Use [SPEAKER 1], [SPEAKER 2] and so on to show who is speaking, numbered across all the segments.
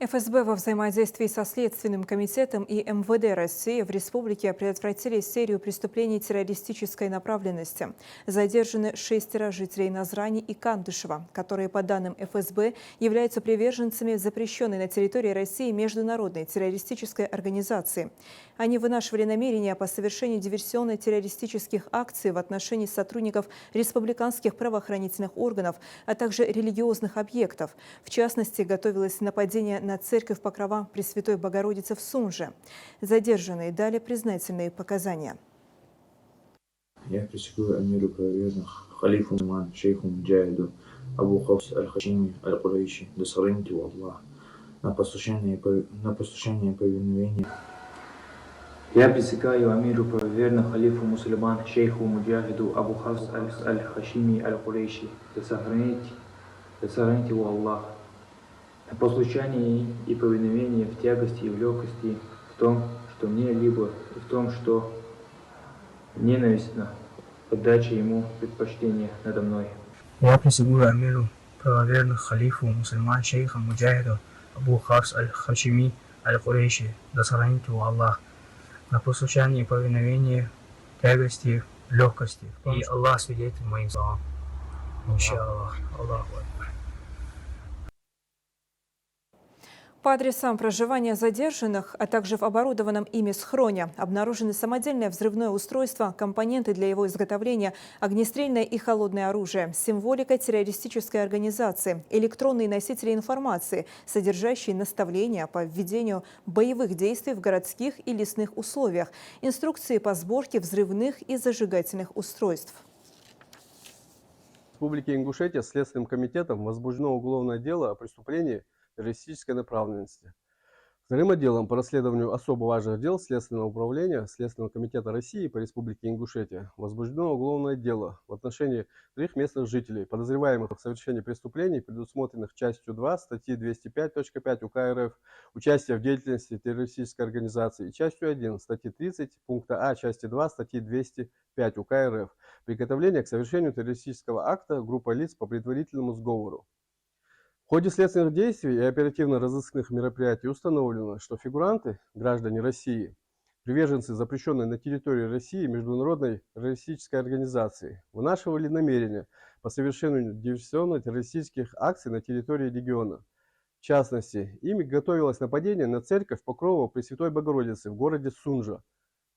[SPEAKER 1] ФСБ во взаимодействии со Следственным комитетом и МВД России в республике предотвратили серию преступлений террористической направленности. Задержаны 6 жителей Назрани и Кандышева, которые, по данным ФСБ, являются приверженцами запрещенной на территории России международной террористической организации. Они вынашивали намерения по совершению диверсионно-террористических акций в отношении сотрудников республиканских правоохранительных органов, а также религиозных объектов. В частности, готовилось нападение на церковь Покрова Пресвятой Богородицы в Сунже. Задержанные дали признательные показания.
[SPEAKER 2] Я присягаю амиру правоверных, халифу Мусульман, шейху Муджахиду, Абу Хафс аль-Хашими аль-Курайши, да сохранит его Аллах, на послушание и повиновение.
[SPEAKER 3] Я присягаю амиру правоверных, халифу Мусульман, шейху Муджахиду, Абу Хафс аль-Хашими аль-Курайши, да сохранит его Аллах, на послушание и повиновение в тягости и в легкости, в том, что мне, либо в том, что ненавистно, отдача ему предпочтения надо мной.
[SPEAKER 4] Я присягаю амиру правоверных, халифу Мусульман, шейха Муджахиду, Абу Хафс аль-Хашими аль-Курайши, да сохранит его Аллах, на послушание и повиновение в тягости, в легкости, и Аллах свидетель моим словам. Иншаллах. Аллаху Акбар.
[SPEAKER 1] По адресам проживания задержанных, а также в оборудованном ими схроне обнаружены самодельное взрывное устройство, компоненты для его изготовления, огнестрельное и холодное оружие, символика террористической организации, электронные носители информации, содержащие наставления по введению боевых действий в городских и лесных условиях, инструкции по сборке взрывных и зажигательных устройств.
[SPEAKER 5] В Республике Ингушетия Следственным комитетом возбуждено уголовное дело о преступлении террористической направленности. Вторым отделом по расследованию особо важных дел Следственного управления Следственного комитета России по Республике Ингушетия возбуждено уголовное дело в отношении 3 местных жителей, подозреваемых в совершении преступлений, предусмотренных частью 2 статьи 205.5 УК РФ «Участие в деятельности террористической организации» и частью 1 статьи 30 пункта А части 2 статьи 205 УК РФ «Приготовление к совершению террористического акта группой лиц по предварительному сговору». В ходе следственных действий и оперативно-розыскных мероприятий установлено, что фигуранты, граждане России, приверженцы запрещенной на территории России международной террористической организации, вынашивали намерения по совершению диверсионно-террористических акций на территории региона. В частности, ими готовилось нападение на церковь Покрова Пресвятой Богородицы в городе Сунжа.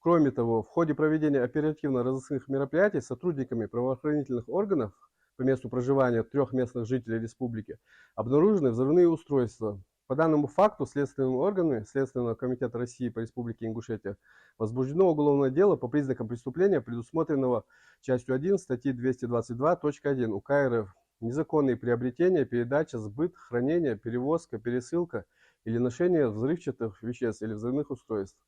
[SPEAKER 5] Кроме того, в ходе проведения оперативно-розыскных мероприятий сотрудниками правоохранительных органов по месту проживания 3 местных жителей республики обнаружены взрывные устройства. По данному факту следственными органами Следственного комитета России по Республике Ингушетия возбуждено уголовное дело по признакам преступления, предусмотренного частью 1 статьи 222.1 УК РФ «Незаконные приобретения, передача, сбыт, хранение, перевозка, пересылка или ношение взрывчатых веществ или взрывных устройств».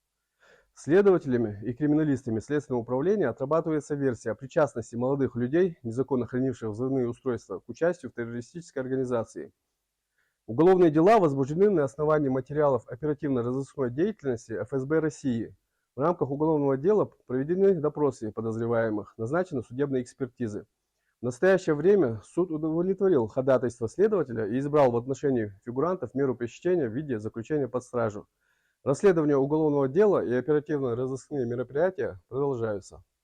[SPEAKER 5] Следователями и криминалистами Следственного управления отрабатывается версия о причастности молодых людей, незаконно хранивших взрывные устройства, к участию в террористической организации. Уголовные дела возбуждены на основании материалов оперативно-розыскной деятельности ФСБ России. В рамках уголовного дела проведены допросы подозреваемых, назначены судебные экспертизы. В настоящее время суд удовлетворил ходатайство следователя и избрал в отношении фигурантов меру пресечения в виде заключения под стражу. Расследование уголовного дела и оперативно-розыскные мероприятия продолжаются.